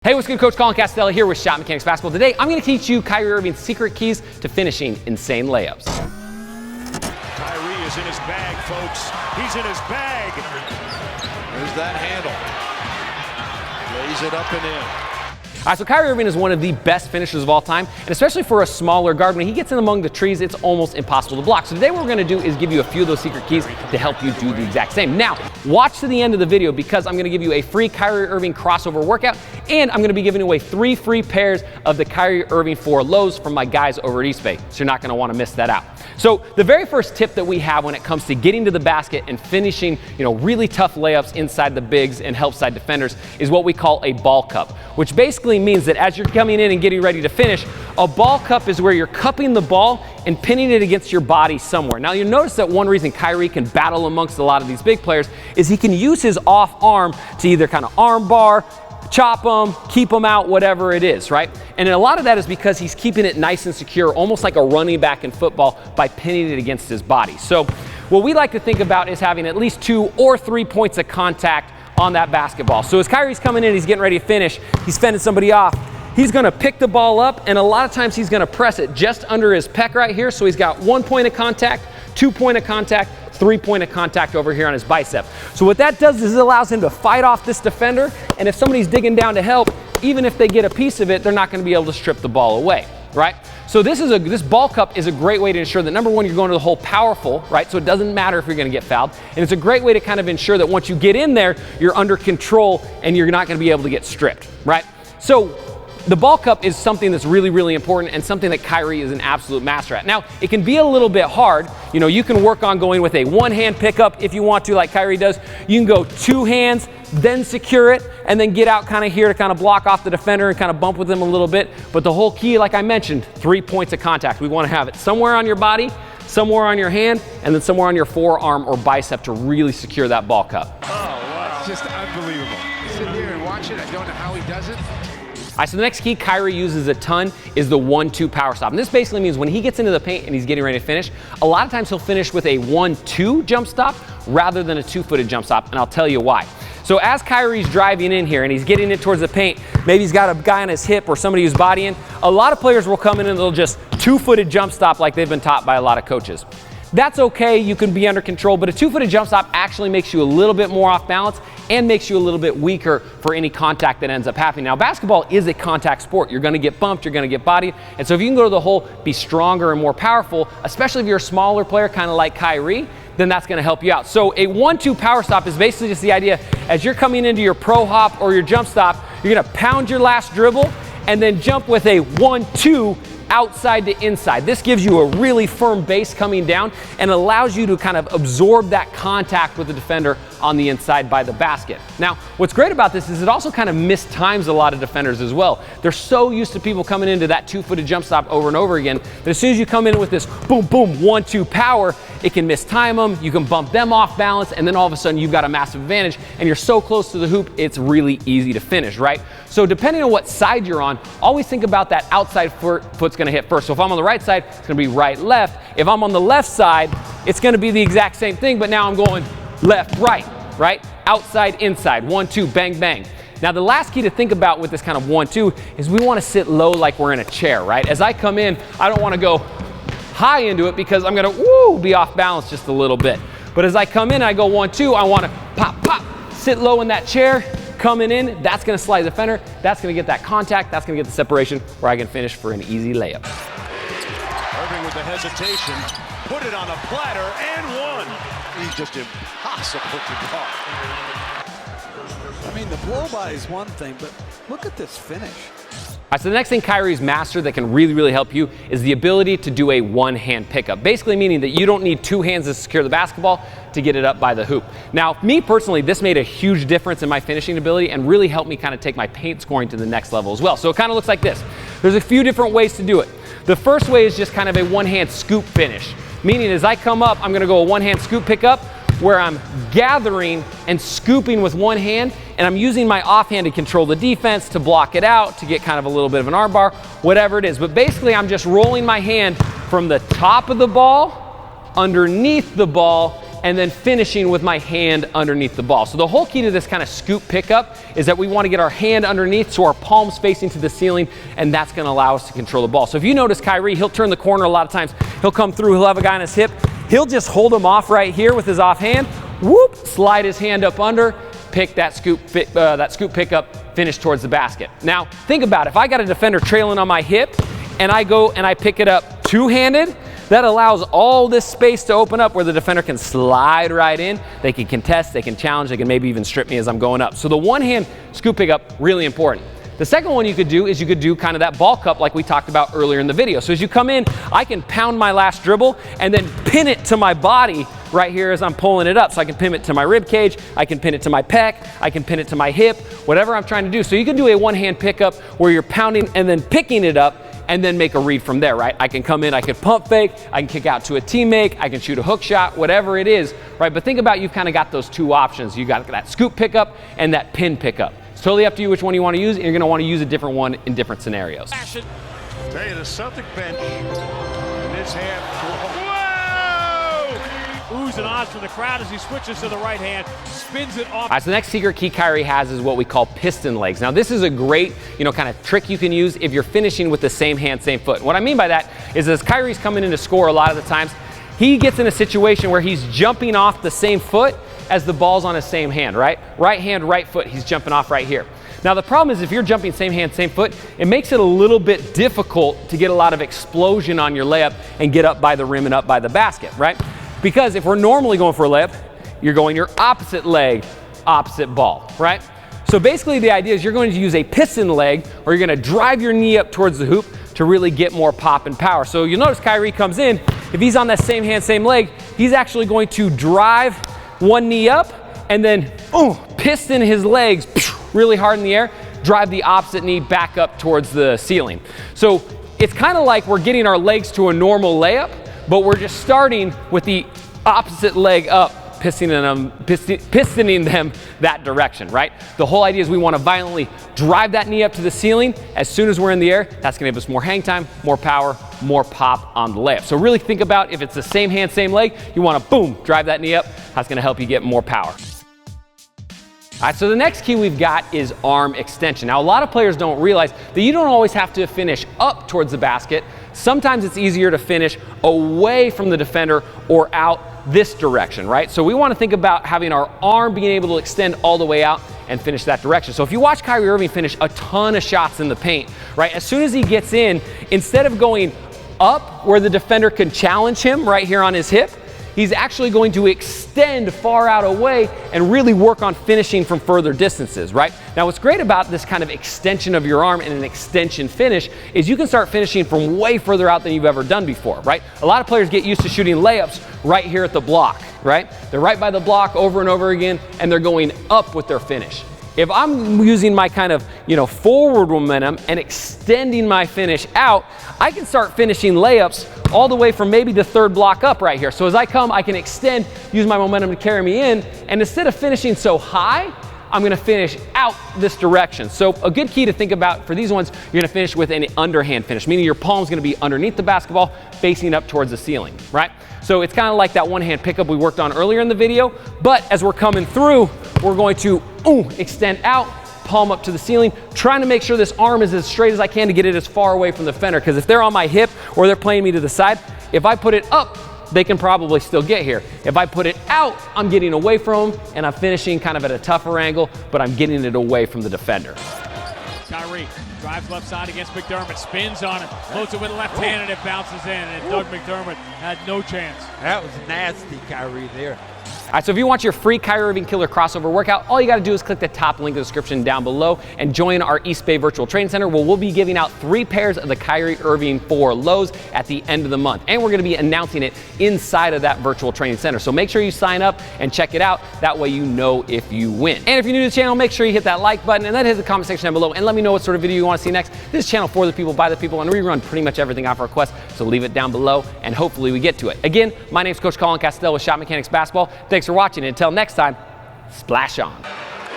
Hey, what's good? Coach Colin Castelli here with Shot Mechanics Basketball. Today, I'm going to teach you Kyrie Irving's secret keys to finishing insane layups. Kyrie is in his bag, folks. He's in his bag. There's that handle. Lays it up and in. All right, so Kyrie Irving is one of the best finishers of all time, and especially for a smaller guard, when he gets in among the trees, it's almost impossible to block. So today what we're gonna do is give you a few of those secret keys to help you do the exact same. Now, watch to the end of the video because I'm gonna give you a free Kyrie Irving crossover workout, and I'm gonna be giving away 3 free pairs of the Kyrie Irving 4 lows from my guys over at East Bay, so you're not gonna wanna miss that out. So the very first tip that we have when it comes to getting to the basket and finishing, really tough layups inside the bigs and help side defenders is what we call a ball cup, which basically means that as you're coming in and getting ready to finish, a ball cup is where you're cupping the ball and pinning it against your body somewhere. Now you'll notice that one reason Kyrie can battle amongst a lot of these big players is he can use his off arm to either kind of arm bar, chop them, keep them out, whatever it is, right? And a lot of that is because he's keeping it nice and secure, almost like a running back in football, by pinning it against his body. So what we like to think about is having at least 2 or 3 points of contact on that basketball. So as Kyrie's coming in, he's getting ready to finish, he's fending somebody off, he's gonna pick the ball up, and a lot of times he's gonna press it just under his pec right here, so he's got 1 point of contact, 2 point of contact, 3 point of contact over here on his bicep. So what that does is it allows him to fight off this defender, and if somebody's digging down to help, even if they get a piece of it, they're not gonna be able to strip the ball away, right? So this ball cup is a great way to ensure that, number one, you're going to the hole powerful, right? So it doesn't matter if you're gonna get fouled. And it's a great way to kind of ensure that once you get in there, you're under control and you're not gonna be able to get stripped, right? So the ball cup is something that's really, really important and something that Kyrie is an absolute master at. Now, it can be a little bit hard. You can work on going with a one-hand pickup if you want to, like Kyrie does. You can go 2 hands, then secure it, and then get out kind of here to kind of block off the defender and kind of bump with him a little bit. But the whole key, like I mentioned, 3 points of contact. We want to have it somewhere on your body, somewhere on your hand, and then somewhere on your forearm or bicep to really secure that ball cup. Oh, wow. It's just unbelievable. Sit here and watch it. I don't know how he does it. All right, so the next key Kyrie uses a ton is the 1-2 power stop. And this basically means when he gets into the paint and he's getting ready to finish, a lot of times he'll finish with a 1-2 jump stop rather than a 2-footed jump stop, and I'll tell you why. So as Kyrie's driving in here and he's getting it towards the paint, maybe he's got a guy on his hip or somebody who's bodying, a lot of players will come in and they'll just 2-footed jump stop like they've been taught by a lot of coaches. That's okay, you can be under control, but a 2-footed jump stop actually makes you a little bit more off balance and makes you a little bit weaker for any contact that ends up happening. Now, basketball is a contact sport. You're gonna get bumped, you're gonna get bodied, and so if you can go to the hole, be stronger and more powerful, especially if you're a smaller player, kind of like Kyrie, then that's gonna help you out. So a 1-2 power stop is basically just the idea, as you're coming into your pro hop or your jump stop, you're gonna pound your last dribble and then jump with a 1-2 outside to inside. This gives you a really firm base coming down and allows you to kind of absorb that contact with the defender on the inside by the basket. Now, what's great about this is it also kind of mistimes a lot of defenders as well. They're so used to people coming into that 2-footed jump stop over and over again that as soon as you come in with this boom, boom, 1-2 power, it can mistime them, you can bump them off balance, and then all of a sudden you've got a massive advantage and you're so close to the hoop, it's really easy to finish, right? So depending on what side you're on, always think about that outside foot's gonna hit first. So if I'm on the right side, it's gonna be right, left. If I'm on the left side, it's gonna be the exact same thing, but now I'm going left, right? Outside, inside, 1-2, bang, bang. Now the last key to think about with this kind of 1-2 is we wanna sit low like we're in a chair, right? As I come in, I don't wanna go high into it because I'm gonna be off balance just a little bit. But as I come in, I go 1-2, I wanna pop, pop, sit low in that chair, coming in, that's gonna slide the defender, that's gonna get that contact, that's gonna get the separation where I can finish for an easy layup. Irving with the hesitation, put it on a platter and one. He's just impossible to guard. I mean, the blow-by is one thing, but look at this finish. All right, so the next thing Kyrie's mastered that can really, really help you is the ability to do a one-hand pickup. Basically meaning that you don't need 2 hands to secure the basketball to get it up by the hoop. Now, me personally, this made a huge difference in my finishing ability and really helped me kind of take my paint scoring to the next level as well. So it kind of looks like this. There's a few different ways to do it. The first way is just kind of a one-hand scoop finish. Meaning as I come up, I'm gonna go a one-hand scoop pickup where I'm gathering and scooping with one hand, and I'm using my offhand to control the defense, to block it out, to get kind of a little bit of an arm bar, whatever it is. But basically, I'm just rolling my hand from the top of the ball, underneath the ball, and then finishing with my hand underneath the ball. So the whole key to this kind of scoop pickup is that we want to get our hand underneath so our palms facing to the ceiling, and that's going to allow us to control the ball. So if you notice Kyrie, he'll turn the corner a lot of times. He'll come through, he'll have a guy on his hip. He'll just hold him off right here with his offhand, whoop, slide his hand up under, pick that scoop pickup, finish towards the basket. Now, think about it. If I got a defender trailing on my hip and I go and I pick it up two-handed, that allows all this space to open up where the defender can slide right in. They can contest, they can challenge, they can maybe even strip me as I'm going up. So the one-hand scoop pickup, really important. The second one you could do is you could do kind of that ball cup like we talked about earlier in the video. So as you come in, I can pound my last dribble and then pin it to my body right here as I'm pulling it up. So I can pin it to my rib cage, I can pin it to my pec, I can pin it to my hip, whatever I'm trying to do. So you can do a one-hand pickup where you're pounding and then picking it up and then make a read from there, right? I can come in, I can pump fake, I can kick out to a teammate, I can shoot a hook shot, whatever it is, right? But think about you've kind of got those two options. You got that scoop pickup and that pin pickup. It's totally up to you which one you want to use, and you're going to want to use a different one in different scenarios. Tell you, the Celtic bench in this half. Whoa! Oohs and ahs from the crowd as he switches to the right hand, spins it off. All right, so the next secret key Kyrie has is what we call piston legs. Now, this is a great, kind of trick you can use if you're finishing with the same hand, same foot. What I mean by that is as Kyrie's coming in to score a lot of the times, he gets in a situation where he's jumping off the same foot as the ball's on his same hand, right? Right hand, right foot, he's jumping off right here. Now the problem is if you're jumping same hand, same foot, it makes it a little bit difficult to get a lot of explosion on your layup and get up by the rim and up by the basket, right? Because if we're normally going for a layup, you're going your opposite leg, opposite ball, right? So basically the idea is you're going to use a piston leg or you're gonna drive your knee up towards the hoop to really get more pop and power. So you'll notice Kyrie comes in, if he's on that same hand, same leg, he's actually going to drive one knee up and then piston his legs really hard in the air, drive the opposite knee back up towards the ceiling. So it's kind of like we're getting our legs to a normal layup, but we're just starting with the opposite leg up, pistoning them that direction, right? The whole idea is we want to violently drive that knee up to the ceiling. As soon as we're in the air, that's going to give us more hang time, more power, more pop on the layup. So really think about if it's the same hand, same leg, you want to boom, drive that knee up. That's going to help you get more power. All right, so the next key we've got is arm extension. Now, a lot of players don't realize that you don't always have to finish up towards the basket. Sometimes it's easier to finish away from the defender or out this direction, right? So we want to think about having our arm being able to extend all the way out and finish that direction. So if you watch Kyrie Irving finish a ton of shots in the paint, right? As soon as he gets in, instead of going up where the defender can challenge him right here on his hip, he's actually going to extend far out away and really work on finishing from further distances, right? Now, what's great about this kind of extension of your arm and an extension finish is you can start finishing from way further out than you've ever done before, right? A lot of players get used to shooting layups right here at the block, right? They're right by the block over and over again, and they're going up with their finish. If I'm using my kind of, forward momentum and extending my finish out, I can start finishing layups all the way from maybe the third block up right here. So as I come, I can extend, use my momentum to carry me in, and instead of finishing so high, I'm gonna finish out this direction. So a good key to think about for these ones, you're gonna finish with an underhand finish, meaning your palm's gonna be underneath the basketball, facing up towards the ceiling, right? So it's kind of like that one-hand pickup we worked on earlier in the video, but as we're coming through, we're going to extend out, palm up to the ceiling, trying to make sure this arm is as straight as I can to get it as far away from the defender, because if they're on my hip or they're playing me to the side, if I put it up, they can probably still get here. If I put it out, I'm getting away from them, and I'm finishing kind of at a tougher angle, but I'm getting it away from the defender. Kyrie drives left side against McDermott, spins on it, floats it with the left hand, and it bounces in, and Doug McDermott had no chance. That was nasty, Kyrie, there. All right, so if you want your free Kyrie Irving Killer crossover workout, all you got to do is click the top link in the description down below and join our East Bay Virtual Training Center, where we'll be giving out 3 pairs of the Kyrie Irving 4 lows at the end of the month. And we're going to be announcing it inside of that virtual training center. So make sure you sign up and check it out. That way you know if you win. And if you're new to the channel, make sure you hit that like button and then hit the comment section down below and let me know what sort of video you want to see next. This is channel for the people, by the people, and we run pretty much everything off our request. So leave it down below and hopefully we get to it. Again, my name's Coach Colin Castell with Shot Mechanics Basketball. Thanks for watching, and until next time, splash on.